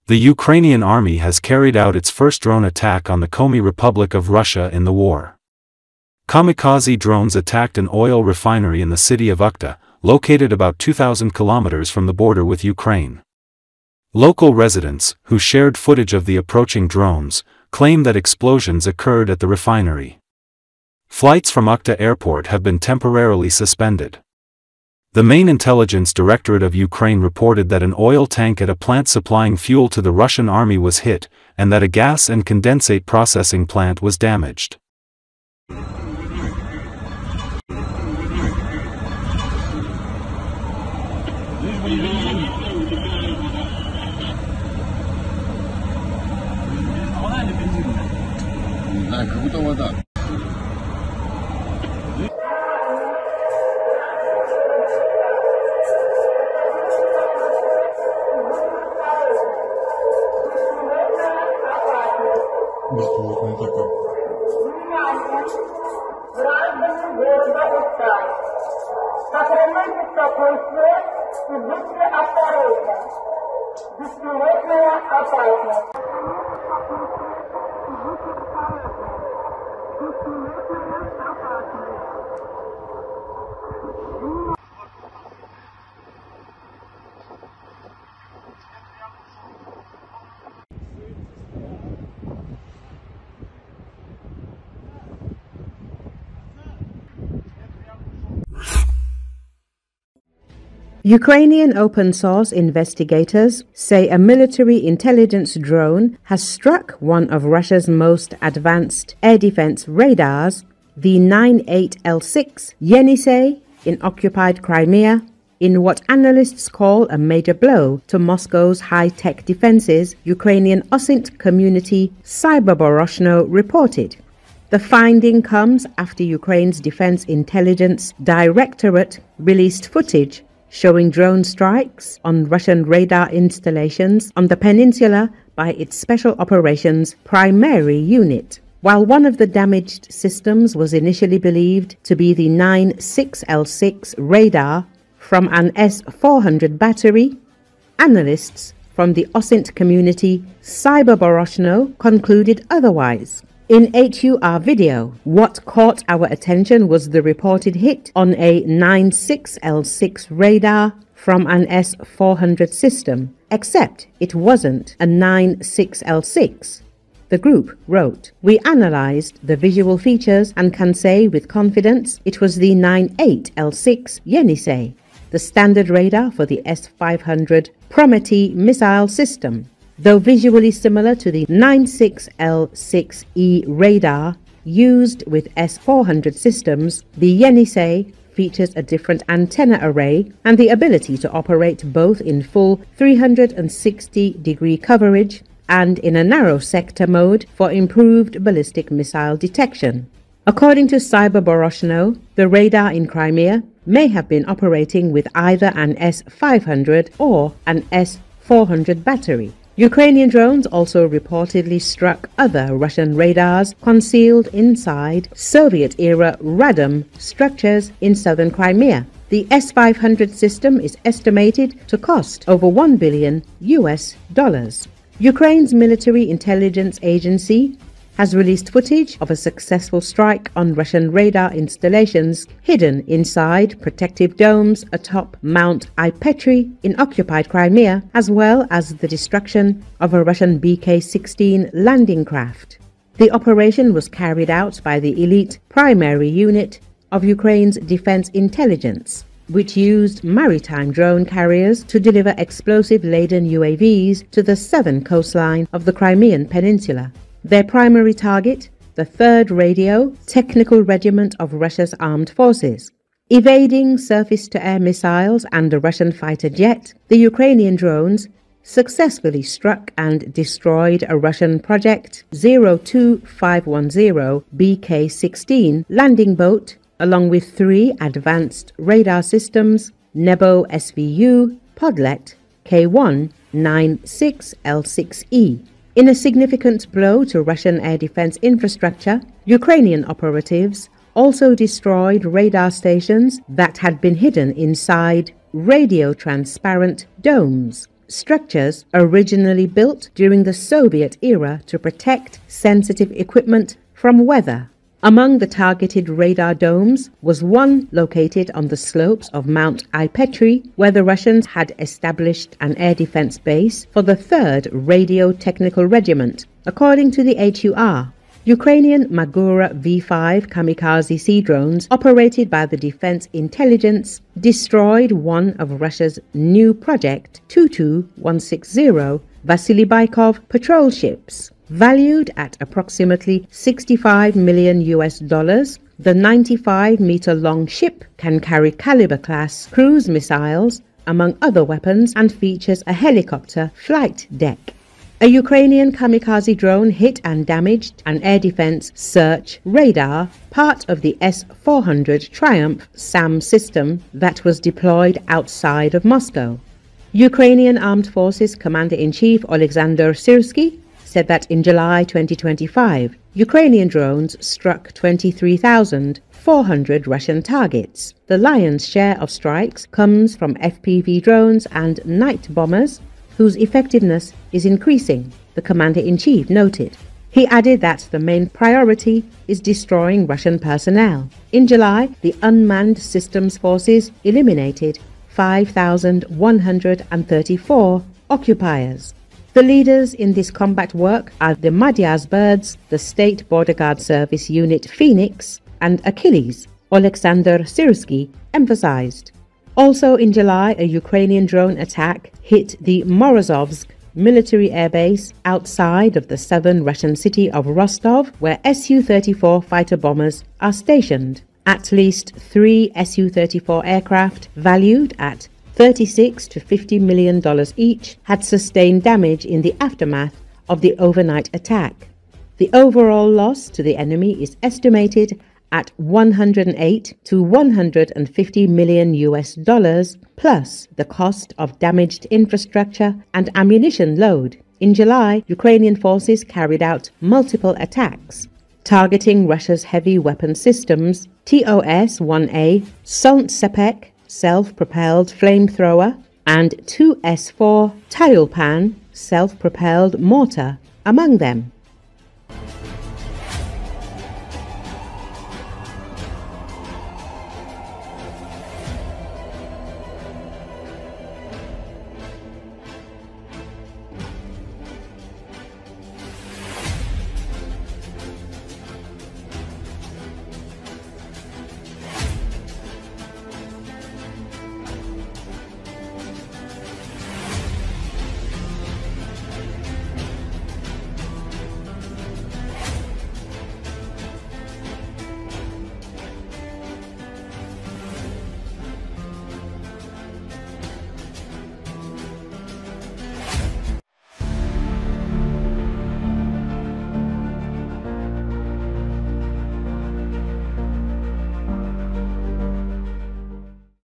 The Ukrainian army has carried out its first drone attack on the Komi Republic of Russia in the war. Kamikaze drones attacked an oil refinery in the city of Ukhta, located about 2,000 kilometers from the border with Ukraine. Local residents, who shared footage of the approaching drones, claim that explosions occurred at the refinery. Flights from Ukhta airport have been temporarily suspended. The main intelligence directorate of Ukraine reported that an oil tank at a plant supplying fuel to the Russian army was hit, and that a gas and condensate processing plant was damaged. Сохраняйте спокойствие и будьте осторожны. Беспилотная опасность. Ukrainian open-source investigators say a military intelligence drone has struck one of Russia's most advanced air defense radars, the 98L6 Yenisei, in occupied Crimea, in what analysts call a major blow to Moscow's high-tech defenses, Ukrainian OSINT community Cyberboroshno reported. The finding comes after Ukraine's Defense Intelligence Directorate released footage showing drone strikes on Russian radar installations on the peninsula by its Special Operations Primary Unit. While one of the damaged systems was initially believed to be the 96L6 radar from an S-400 battery, analysts from the OSINT community Cyberboroshno concluded otherwise. In HUR video, what caught our attention was the reported hit on a 96L6 radar from an S-400 system, except it wasn't a 96L6. The group wrote, "We analyzed the visual features and can say with confidence it was the 98L6 Yenisei, the standard radar for the S-500 Prometei missile system. Though visually similar to the 96L6E radar used with S-400 systems, the Yenisei features a different antenna array and the ability to operate both in full 360-degree coverage and in a narrow sector mode for improved ballistic missile detection." According to Cyberboroshno, the radar in Crimea may have been operating with either an S-500 or an S-400 battery. Ukrainian drones also reportedly struck other Russian radars concealed inside Soviet-era Radom structures in southern Crimea. The S-500 system is estimated to cost over $1 billion. Ukraine's military intelligence agency has released footage of a successful strike on Russian radar installations hidden inside protective domes atop Mount Ipetri in occupied Crimea, as well as the destruction of a Russian BK-16 landing craft. The operation was carried out by the elite primary unit of Ukraine's defense intelligence, which used maritime drone carriers to deliver explosive-laden UAVs to the southern coastline of the Crimean Peninsula. Their primary target, the 3rd Radio Technical Regiment of Russia's armed forces. Evading surface-to-air missiles and a Russian fighter jet, the Ukrainian drones successfully struck and destroyed a Russian Project 02510 BK-16 landing boat, along with 3 advanced radar systems, Nebo SVU, Podlet, K1, 96L6E. In a significant blow to Russian air defense infrastructure, Ukrainian operatives also destroyed radar stations that had been hidden inside radio-transparent domes. structures originally built during the Soviet era to protect sensitive equipment from weather. Among the targeted radar domes was one located on the slopes of Mount Ipetri, where the Russians had established an air defense base for the 3rd Radio Technical Regiment, according to the HUR. Ukrainian Magura V-5 kamikaze sea drones operated by the Defense Intelligence destroyed one of Russia's new Project 22160 Vasily Baikov patrol ships. Valued at approximately $65 million, the 95-meter-long ship can carry Caliber-class cruise missiles, among other weapons, and features a helicopter flight deck. A Ukrainian kamikaze drone hit and damaged an air defense search radar, part of the S-400 Triumph SAM system that was deployed outside of Moscow. Ukrainian Armed Forces Commander-in-Chief Oleksandr Syrsky said that in July 2025, Ukrainian drones struck 23,400 Russian targets. The lion's share of strikes comes from FPV drones and night bombers, whose effectiveness is increasing, the Commander-in-Chief noted. He added that the main priority is destroying Russian personnel. In July, the Unmanned Systems Forces eliminated 5,134 occupiers. The leaders in this combat work are the Madyars Birds, the State Border Guard Service Unit Phoenix, and Achilles, Oleksandr Syrsky emphasized. Also in July, a Ukrainian drone attack hit the Morozovsk military airbase outside of the southern Russian city of Rostov, where Su-34 fighter bombers are stationed. At least 3 Su-34 aircraft, valued at $36 to $50 million each, had sustained damage in the aftermath of the overnight attack. The overall loss to the enemy is estimated at $108 to $150 million, plus the cost of damaged infrastructure and ammunition load. In July, Ukrainian forces carried out multiple attacks targeting Russia's heavy weapon systems, TOS-1A, Solnt-Sepek, self-propelled flamethrower, and 2S-4 Tyulpan, self-propelled mortar, among them.